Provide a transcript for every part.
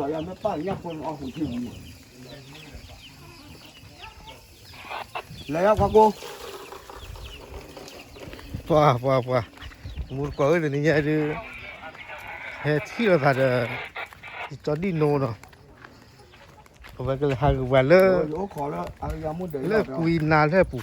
đòi em mới bắt nhắc con ở hủ tiếu lấy áo qua cô Wah. Mun kau ini ni ada hati lah pada jadi no no. Apa kalau harga wala ố khó đó ăn ra muốn đấy le kui na le pu.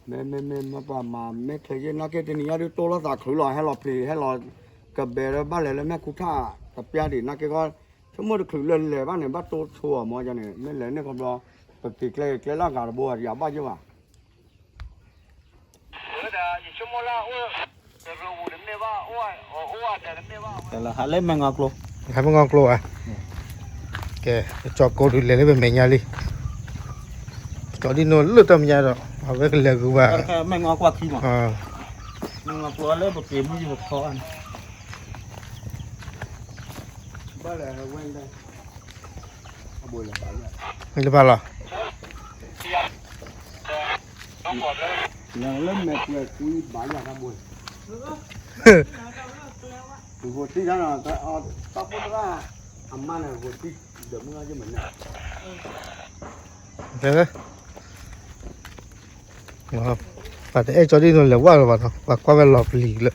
mẹ mà mẹ thấy cái nó cái tên này đi tô nó giả khử lòi hay lò phì hay lò cặp bè đó bắt lại là mẹ cú tha tập bia thì nó cái con chúng mua được khử lên lề bắt này bắt tô chùa mà cho này mẹ lấy này con đó tập thì cái lá gà bùa thì bao nhiêu à là hạt lên mang ngọc luôn Hai ngon klo à. Oke, cho cô đi lấy về mẹ nhà đi. Cho đi nó lướt tầm nhà rồi. Ở với cái lề của bà. mang ngọc qua khi mà À. mang ngọc qua lấy một kiếm như một kho ăn bắt lại quên đây bùi là phải Ini apa lah? là lên mệt rồi cúi bả nhà ra bùi từ hồi tí ra là tao bút ra ẩm man này hồi tí đỡ mưa cho mình này Thế. Ngon. Và thế cho đi nó lẻ quá rồi bạn không? Và qua về lọp lì rồi.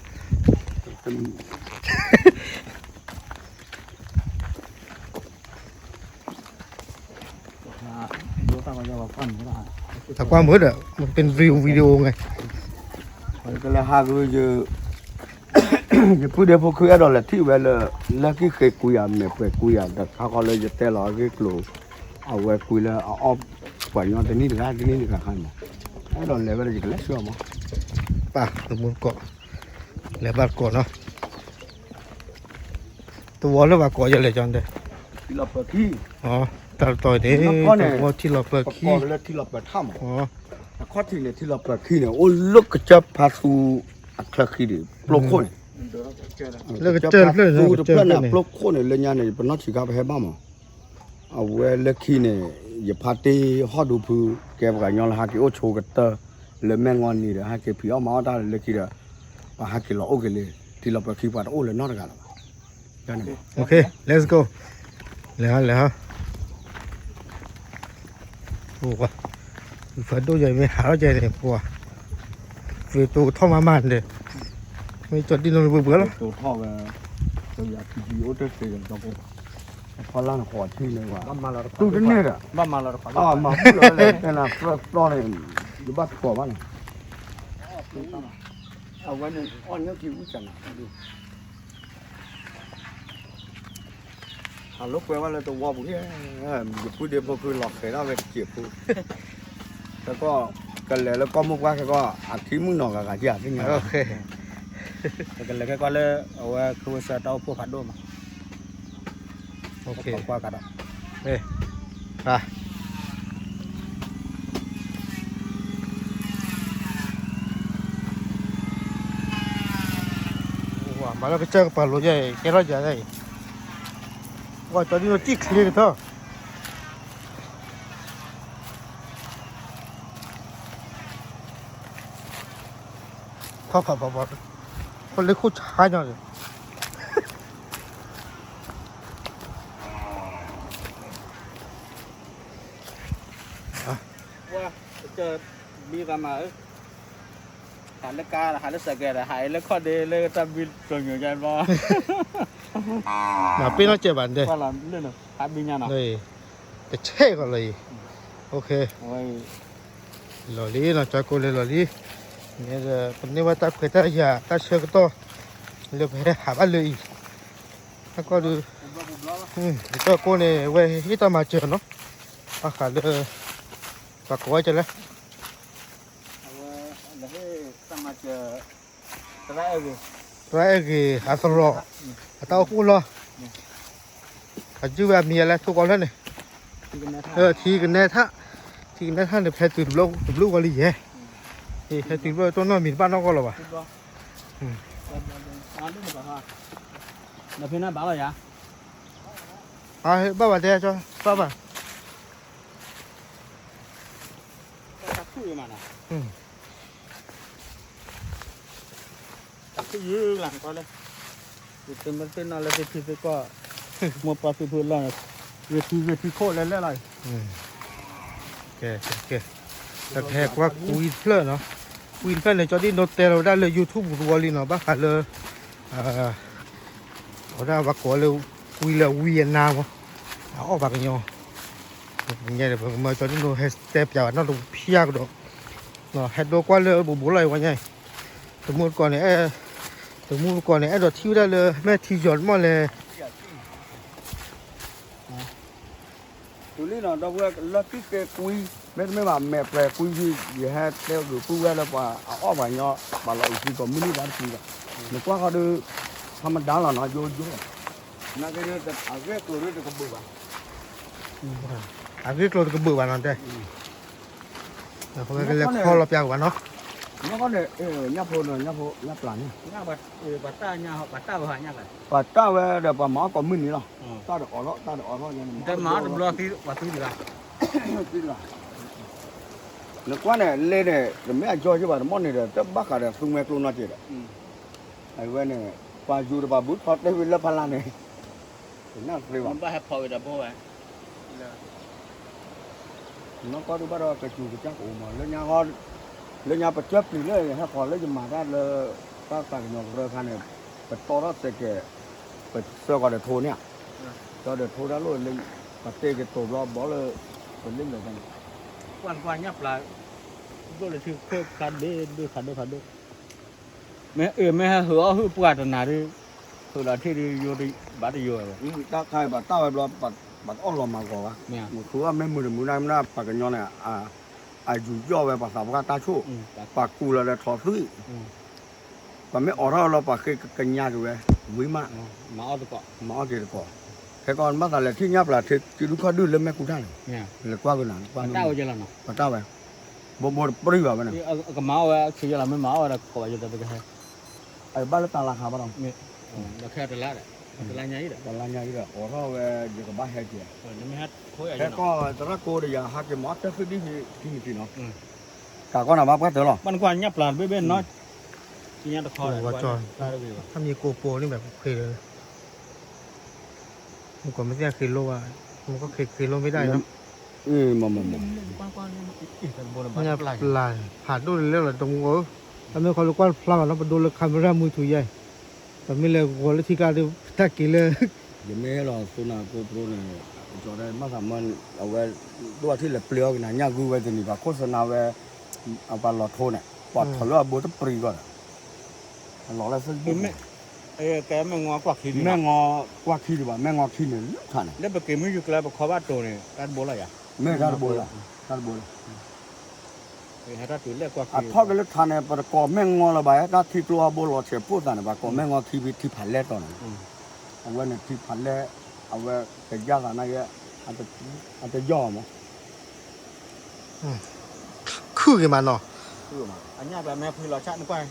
Thật qua mới được một tên video này. cái là hai người giờ giờ cứ để phụ khơi đó là thiếu về là cái cây cùi à mẹ phải cùi à đặtเขาก็เลยจะแต่ละcái kiloเอาไว้คุยแล้วเอาออกกว่าย้อนตัวนี้ดีกันที่นี่ดีกันขันไอ้ดอนเลยก็เลยจะเล็กชัวร์มั้ง ป่ะตรงบนเกาะแล้วบ้านเกาะเนาะตัววอลแล้วว่าเกาะยังไงจังเด้ ที่เราเปิดที่ อ๋อตาต่อยนี่ตัวที่เราเปิด ประก ขี้ อบแล้วที่เราเปิดถ้ำ อ๋อ ข้อที่เนี่ยที่เราเปิดขี้เนี่ยโอ้ลึกกระจับพาสูอัครขี้ดิปลอกคนดูเพื่อนเนี่ยปลอกคนเนี่ยเลยเนี่ยเป็นนักศึกษาไปให้บ้างมั้งเอาไว้เล็กขี้เนี่ยอย่าพาตีฮอดูพูแกบอกย้อนละหากี่โอโชกันเตอร์เลยแมงวันนี่เด้อหากี่ผีเอามาได้เล็กขี้เด้อปะหากี่เราโอเคเลยที่เราเปิดขี้ปาโอ้เลยนอดกันแล้วนั่นเอง โอเค let's go แล้วโอ้ว่ะฝันตัวใหญ่ไม่หาเราใจเลยปัวฟิวตัวท่อมาเด้ไม่จดดินลงเบื่อแล้ว ตัวท่อกันตัวอยากขี้โอ้เจ๊เจ๊กันตัวกูพอล่างหัวที่เลยว่าตู้ที่นี่แหละบ้านมาแล้วอ๋อมาพูดเลยแต่ละปลอกเนี่ยอยู่บ้านขวบบ้านเอาไว้เนี่ยอ่อนเนี่ยที่รู้จักดูlúc quay qua là tôi qua bụng nhé, bữa đêm tôi cứ lọt cái đó về chịu phụ,แล้วก็กันเลยแล้วก็มุกว่าก็อัดที่มึงหนอกกับที่อัดที่ไง โอเค กันเลยก็เลยเอาไว้คือว่าจะเอาพวกพัดด้วยมา โอเค กว่ากันอ่ะ ไปว้ามาแล้วไปเจอกับปลาโลใหญ่แค่ร้อยใหญ่ได้ว่าตอนนี้เราจี้เคลียร์กันเถอะพอคนเล็กคู่ชายหน่อยว่าเจอมีกันมาหาเล็กกาหาเล็กสแกนหายเล็กข้อเดย์เลยจะมีตัวอยู่ยันบ่ มาเป็นน้องเจ็บบันเด้ ว่าเราเล่นหรอหาบินยันหรอ เลยแต่เช่ก่อนเลยโอเค โอ้ย หล่อลี่เนาะจอยกูเลยหล่อลี่เนี่ยจะคนนี้ว่าตาเคยตาหยาตาเชื่อก็ต่อเลือกไปหาบ้านเลยแล้วก็ดูเดี๋ยวกูเนี่ยเว้ยที่ตามาเจอเนาะอาขาเลยปากกไว้จะเลย là cái sao mà chờ cái gì ไรกี่หาสโลตาคู่รอขัดจื้อแบบมีอะไรทุกคนแล้วเนี่ย ทีกันแน่ท่าเนี่ยแพ้ตื่นลูกกันเลยแย่แพ้ตื่นลูกตัวน้อยมีบ้านนอกก็หรอวะ là phía nào bảo là ba bà đây cho ba cái mà nè cứ giữ lặng coi đây thì mình tên nào là thì có một bao thì vừa là về thì khô lên lại โอเคแต่แขกว่าคุยเพลินเนาะคุยเพลินเลยจอดีโนเตเราได้เลย YouTube รัวเลยเนาะบ้าเลยเราได้ว่าก่อนเลยคุยเลยเวียนนามเอาออกปากกันยอยังไงเดี๋ยวผมมาจอดีโนเฮสเตปยาวน่าดูเพียกดอกเนาะเฮดโดกว่าเลยบุอะไรวะเนี่ยสมมติก่อนเนี่ยไอ้ดอกที่ได้เลยแม่ที่หย่อนมาเลย tụi nó đâu có là cái cùi mấy bà mẹ bè cùi gì hết theo được cùi là bà ở bà nhỏ bà lại chỉ có mini đá cùi rồi nó quá họ đưa tham mình đá là nó vô nó cái đó ở cái cùi đó có bự bà cái lô cái bự bà nó đây không cái là kho lợp giàu bà nó có để nhấp hồn rồi nhấp lại nhá bà ta nhà họ bà ta vào nhà này bà ta về để bà má có mini rồi ta được ở đó nha cái má được lo tí bà tí được nó quá này lên này mấy anh cho chứ bà món này là tất bác cả là sung mẹ luôn nó chỉ đấy ai quen này bà dù là bà bút thoát đây với lớp pha lan này nó phải bảo bà hẹp phổi là bố vậy nó có đứa bắt đầu cái chủ cái chắc ủ mà lên nhà bật chấp thì lấy hay còn lấy mà ra là các cái nhỏ rồi khăn này bật to đó sẽ cái bật sơ gọi là thô nè cho được thô đã luôn lên bật tê cái tổ lo bỏ là bật lên rồi này quan nhấp lại tôi là thứ khơi khăn đi đưa khăn mẹ hứa quạt là đi tôi là thi đi vô đi bắt đi vô rồi ta khai bà tao lo bật ôn lo mà có một số mấy mười năm na bà cái nhỏ này dù do về bà sao ta chua bà cù là thọ suy bà mấy ở đó là bà cái nhà rồi với mà máu thì có thế còn bác là thích nháp là thì lúc đó đưa lên mấy cú này là qua cái nào qua tao giờ là nó bà tao về bộ đi vào bên này cái máu khi giờ là mấy máu là có bao giờ tới cái hay ai bắt ta là hả bắt đầu là khe từ lá đấy từ lá nháy đấy là nhảy rồi ở đó về giờ có ba hai chuyện nó mới hát khối ở thế đó có tao cô bây giờ hai cái mót tới đi thì nó cả con nào bác bắt tới rồi ban quan nhấp là bên nó chỉ nhá được khoว่าจอยถ้ามีโกโปรนี่แบบโอเคเลยมันก็ไม่ใช่เคโลอ่ะมันก็เคโลไม่ได้นะ mà quanมันจะลายผ่านดูเรื่องอะไรตรงนู้นแต่ไม่ค่อยรู้ว่าพลาดแล้วไปดูเลยคาเมรามือถือใหญ่แต่ไม่เลยวัวเลยที่การดูถ้ากี่เลย giờ mấy là số nào cô pro này cho đây mà thằng mình ở về đua thì là pleo cái này nhà gu về thì bà cô số nào về ở bà lọt thôn này bọt thằng lo bố tấp pri rồi lọt là sân bún cái mà ngó quạt thì mẹ ngò qua khi thì bà mẹ ngò khi này thằng này nếu mà cái mới được là khó bắt đồ này ăn bố lại à mẹ ra bố là thì hay ra tuổi là quạt thoát cái lớp thằng này bà có mẹ ngò là bà ra thì tua bố lọt sẽ phốt thằng này bà có mẹ ngò thì phải lẹ tao này ở bên này thì phải lẹ ở về cái giá là này anh ta giò mà คือกันมาเนาะ anh nhà bà mẹ phải lo chặn quan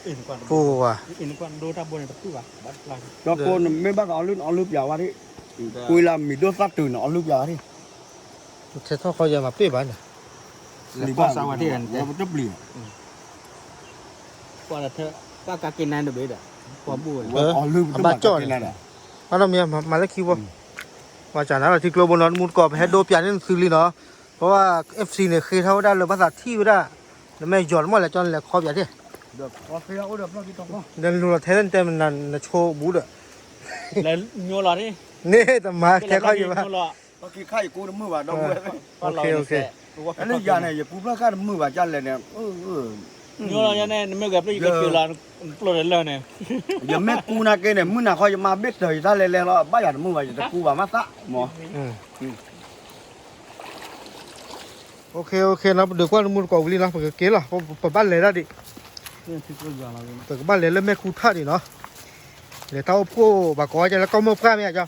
in quan โอ้ว่ะ in quan đô ta buồn này bắt cứ bắt lại cho cô mấy bác ở lướt giàu qua đi cùi làm mì đốt phát từ nó lướt giàu đi เธอเขาจะมาเปี้ยบ้านเนี่ย là qua sao mà thiền nó chấp liền qua là thơ qua cả kinh này được biết à qua buồn ở lướt bà chọn này nè màเรามีมาแล้วคิดว่าว่าจากนั้นเราที่โกลบอลนอนมูลกรอบเฮดโดเปียนี่คือลีเนาะเพราะว่า FC เนี่ยเคยเท่าได้เลยภาษาที่ได้แล้วไม่หย่อนมาแล้วจนแหละคอบอย่างที่ được có khi đâu được nó đi tông không นั่นรู้ละเทนเต็มนั่นโชว์บูดอ่ะ là nhô lọ đi นี่แต่มาแค่เขาอยู่ว่า nhô lọ có khi khai cô nó mưa vào đâu ok anh ấy giờ này giờ cũng phải khai mưa vào chân này nè nhô lọ cho nên mới gặp cái kiểu là lọ lên này giờ mấy cu na kia này mưa nào coi mà biết thời ra lên nó bây giờ mưa vào giờ cu vào mắt tạ mò โอเคนะเดี๋ยวกว่ามูลกรอบลีเนาะเปิดเกล้ล่ะเปิดบ้านเลยได้ดิ เปิดบ้านเลยแล้วแม่ครูท่าดิเนาะเดี๋ยวเท่าพวกบากอจะแล้วก็มือผ้าไม่ใช่จ้ะ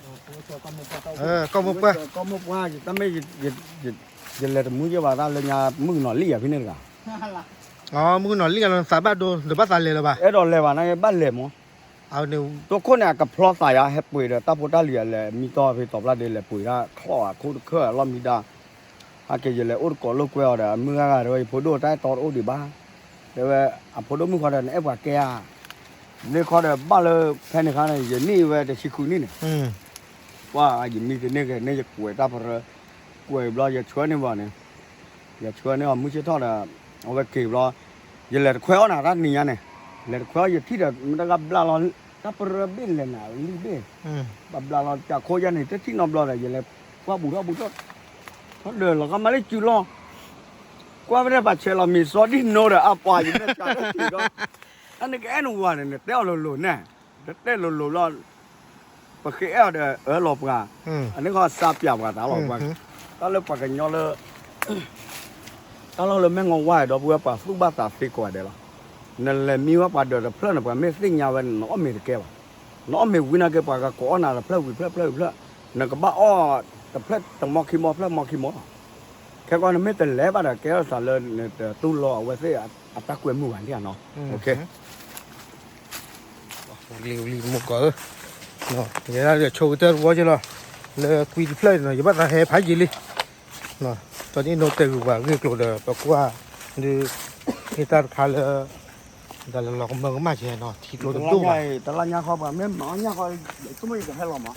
ก็มือผ้า có một hoa thì ta mới giờ là muốn cho bà ta lên nhà mưa nó lìa phía này cả อ๋อมือหนอนเลี้ยงสามารถโดนหรือบ้านตายเลยหรือเปล่า ấy đó là bà này bắt lẻ mà เอาเดี๋ยว tôi con này gặp plot tài à hết bụi rồi ta phụ ta lìa là mi to phải tập ra đây là bụi ra khó à khó lo mi đa cái gì là ốt cỏ lô queo đó mưa rồi phụ đồ trái to ốt đi ba rồi phụ đồ mưa còn là ép quả kia นี่เขาเดี๋ยวบ้านเราแค่ในขณะนี้นี่เว้ยแต่ชิคุนี่เนี่ยว่าอย่างนี้ก็เนี่ยจะกล้วยตาเพราะกล้วยเราจะช่วยเนี่ยบ้านเนี่ยจะช่วยเนี่ยมุ้งเชี่ยวทอดเอาไว้เก็บเราจะเลยควายอ่ะร้านนี้เนี่ยเลยควายอยู่ที่เดียวมันก็บ้านเราตาเพราะบินเลยนะลิเบ้บ้านเราจะโคยันนี่ที่นอบเราเลยจะเลยว่าบุตรเขาเดินเราก็มาเลยจุลองกว่าไม่ได้บัตรเชลเรามีซอดี้โน่เลยอ่ะปล่อยอยู่เนี่ยจ่ายได้ทีก็อันนี้ก็แอนวันเนี่ยเต้าหลุเนี่ยเต้าหลุเราปะเขี้ยวเด้อหลบกันอันนี้ก็ซาบยาบกันตลอดวันตอนเราปะกันยอเลยตอนเราไม่งงว่าดอกบัวปะฟุบาตาฟิกว่าเด้อนั่นแหละมีว่าปะเดือดเพลินปะไม่สิ่งยาวันน้อมีเกี่ยวน้อมีวินาเกี่ยวปะก็ก่อนน่ะเพลินนั่นก็บ้าอ้อแต่เพลินต้องมอคิมอเพลินมอคิมอแค่ก่อนไม่เป็นแล้วบ้าแกสารเลยเนี่ยตู้รอไว้เสียอัตราเกวียนมือวันที่อ่ะเนาะโอเคliu một cỡ nó vậy là để chầu tơ quá chứ lo là quy play nó bắt ra hè phải gì đi nó cho nên nó từ và cái kiểu là qua đi người ta khá là lọc mỡ mà chứ nó thịt lột tôm màแต่ละอย่างเขาแบบไม่หมออย่างเขาตุ้มไม่ก็ให้เราหมอ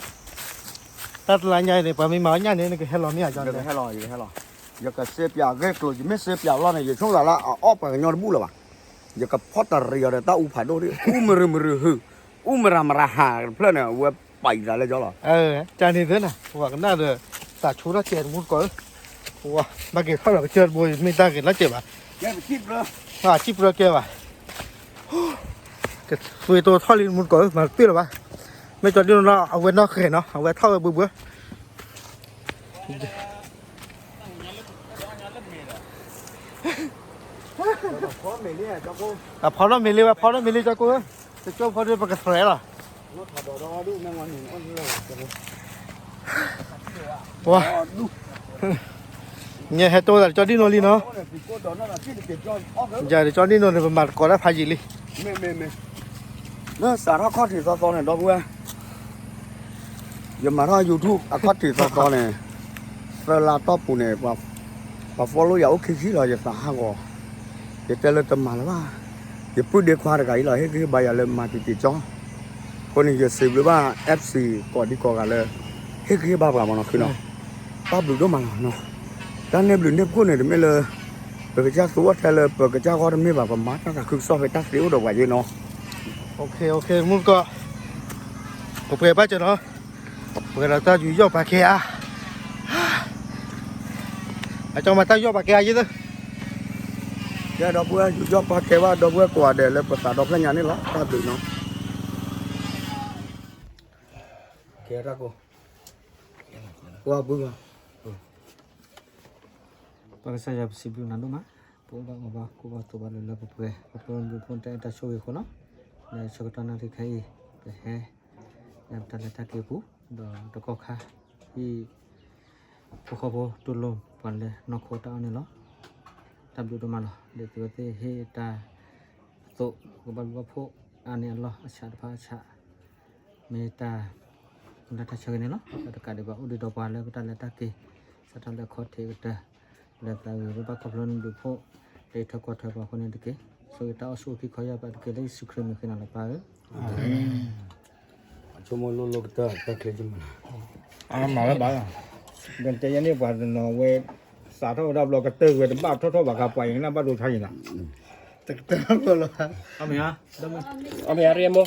ta là nhai này bà mình mở nhai này cái hello mi à cho cái hello gì hello giờ cái xếp nhà cái kiểu gì mấy xếp nhà lo này giờ chúng là óp cái nhau bù là bà giờ cái pot rồi giờ ta u phải đôi đi mừ hư mà hà plei này vừa bảy ra lấy cho là cha này thế này và cái nào được ta chú nó chèn muốn có wow mà cái khác là cái chơi bùi mình ta cái nó chèn à cái chip rồi chip rồi kia à cái vừa tôi thao lên muốn có mà biết rồi ba mấy cho đi nóเอาไว้นอกเขตเนาะเอาไว้เท่าเบื่อพอแล้วมีเลยว่าพอแล้วมีเลยจ้ากูจะจบพอได้ประกาศแถลงหรอว้าเนี่ยให้ตัวแต่จอดีโนลีเนาะอย่าเดี๋ยวจอดีโนเลยมันมาก่อนแล้วพายิลีไม่เนอะสารข้อที่ซ้อนเนี่ยดอกบัวอย่ามาท่ายูทูบข้อที่ซ้อนเนี่ยเวลาต่อปูเนี่ยว่าฟอลโล่อย่าโอเคที่เราจะสาหัสก่อนจะเจริญตมาแล้วว่าอย่าพูดเด็กควาอะไรกันเลยให้คือใบอะไรมาติดจ้องคนนี้จะสืบหรือว่า FC ก่อนที่ก่อกันเลยให้คือบ้ามันเนาะคือเนาะบ้าบลูด้วยมันเนาะด้านนี้บลูเนี่ยพูดเนี่ยไม่เลยเปิดกระจกตัวแทนเลยเปิดกระจกก็ไม่แบบประมาทก็คือซ้อมไปตัดสิวดอกไว้เยอะเนาะโอเคมึงก็โอเคป้าเจ้าเนาะเวลาตาอยู่ย่อปากแกอ่ะไอ้เจ้ามาตาย่อปากแกยี่ตัวแกดอกบัวอยู่ย่อปากแกว่าดอกบัวกว่าเดี๋ยวเลยภาษาดอกพระญานี่หรอตาบลูเนาะแกรักกูว่าบึ้งPakai saja sibuk nandu mah, pun bang kuba tu balu lalu pakai, pun tak show ikut no, dan sekarang nanti kai, yang tak kipu, dah kau kah, i, pukau dulu, pada nak kota ni lo, tak dulu mana, dia tu ta, tu kuba puk, ane Allah, asyik asyik, meta, dah tak cakap ni lo, dah kade ba, udah doa le, kita letak ki, sekarang dah kota kita. แล้วแต่รูปภาพนั้นดูพวกเด็กทักวัดทักว่าคนนี้เด็กส่วนที่เอาสู้ที่เขาอยากไปเด็กได้สุขมีขนาดไหนชั่วโมงลูกตัวแต่เคยจิ้มมาแล้วบ้างเดินใจยันนี่ว่าเนาะเวสาธุรับเรากระตือเวบ้าทอดว่ากับไปอย่างนั้นบ้าดูไทยน่ะตึกตึกก็เลยเอาไหมฮะเอาไหมเรียนบ่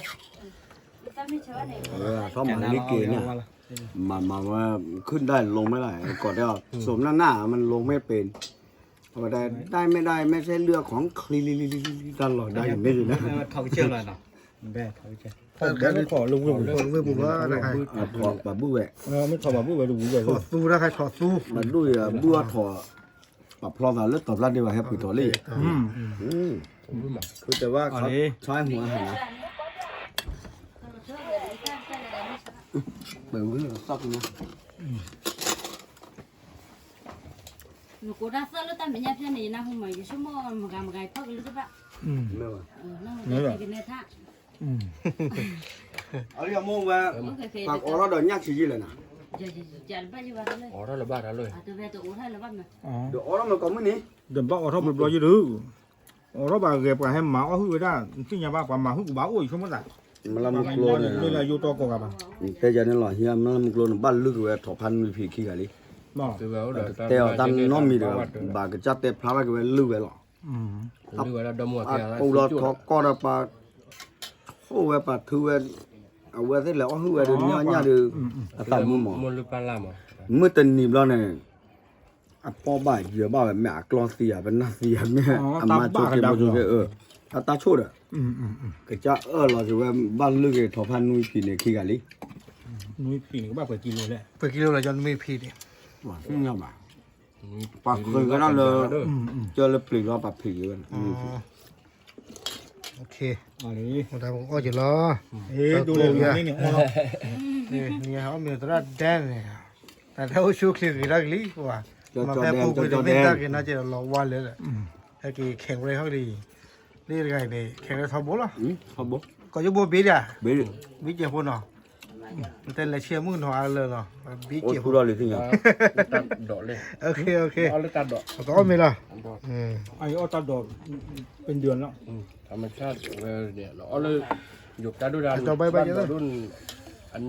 เขาหมายลิเกเนี่ยมาว่าขึ้นได้ลงไม่ได้ก่อนเดียวสมหน้ามันลงไม่เป็นก็ได้ไม่ได้ไม่ใช่เรื่องของคลีตลอดได้อย่างนี้นะเขาเชื่ออะไรเนาะแม่เขาเชื่อไม่ขอลุงบุว่าอะไรขอแบบบุ้แหวะไม่ขอแบบบุ้แหวะลุงบุ้แหวะถอดสู้นะใครถอดสู้มาด้วยบัวถอดปรับพลอดแล้วตอบรับดีกว่าแฮปปี้ถอดเลยคือแต่ว่าเขาใช้หัวหันเปิดมือซับนะหนูกูได้ซื้อแล้วแต่ไม่ยากแค่นี้นะผมไม่จะชั่วโมงมันกำไงพักเลยใช่ปะไม่ว่านั่งไปกินในท่าเอาอย่างโมงว่าปากออร์ดยักษ์ชี้เลยนะจัดบ้านอยู่บ้านเลยออร์ละบ้านเลยตัวเวตัวอุ้ยละบ้านมั้ยเดี๋ยวออร์มันก็ไม่นี่เดี๋ยวบ้านออร์มันรออยู่ดูอ เราบางเก็บกันให้หมาเอาหื้อได้สิ่งอย่างบ้ากว่าหมาหื้อบ้าโอ้ยชั่วโมงละ มันละมุกโลเนี่ย เลยเลยอยู่ตัวกกับ แต่จะนั่นหรอเฮียมันละมุกโลบ้านลึกเว้ยถอพันมีผีขี้กันเลย บ่ แต่ตามน้องมีเด้อบากจัดแต่พระก็เว้ยลึกเว้ยหรอ ดูว่าเราดมัว อ่ะ แก่ ปูเราทอกก็ได้ปาโอ้เว้ยปาถือเว้ยเอาเว้ยเสร็จแล้วหื้อเว้ยเดี๋ยวเนี่ยเดี๋ยวตามมือหมอ มันรู้ปลาล่ะมั้ง เมื่อตันนีบแล้วเนี่ยอ่ะป้อบ่ายเยอะบ้าแบบแม่กลอเสียเป็นน่าเสียแม่มาโจเกมาโจเกตาโชดอ่ะก็จะเราจะว่าบ้านลึกถอพันนุ้ยผีเนี่ยขี้กันลิ นุ้ยผีก็บ้าเปิดกิโลเลย เปิดกิโลละจนไม่พีดิ ว่าซึ่งยังบ่ปากเคยก็นั่นเลยเจอเลยปลีกรอปากผีกัน โอเค อ๋อนี่ แต่ผมก็จะรอดูเลยนี่เนี่ยอ๋อ นี่เขามีตัวแดนเนี่ยแต่ถ้าชูคลิปกี่รักลี่กว่ามาแพ้ปูไปดูเป็นตากินน่าจะรอวันเลยแหละถ้ากี่แข่งเรือเขาดีนี่ไงเนี่ยแข่งเรือทอบุล่ะ เขาบอก ก็จะบัวบีอ่ะ เบ้ บีเจ้าคนเนาะแต่ละเชื่อมึงหน่อยเลยเนาะบี โอ้ เจ้า ทุรเลยที่ยัง ตัดดอกเลย โอเคโอเค เอาเลยตัดดอก ก็ไม่ละ ไอ้ออตัดดอกเป็นเดือนแล้ว ธรรมชาติเนี่ยเอาเลยหยุดตัดดูดันรุ่นอัน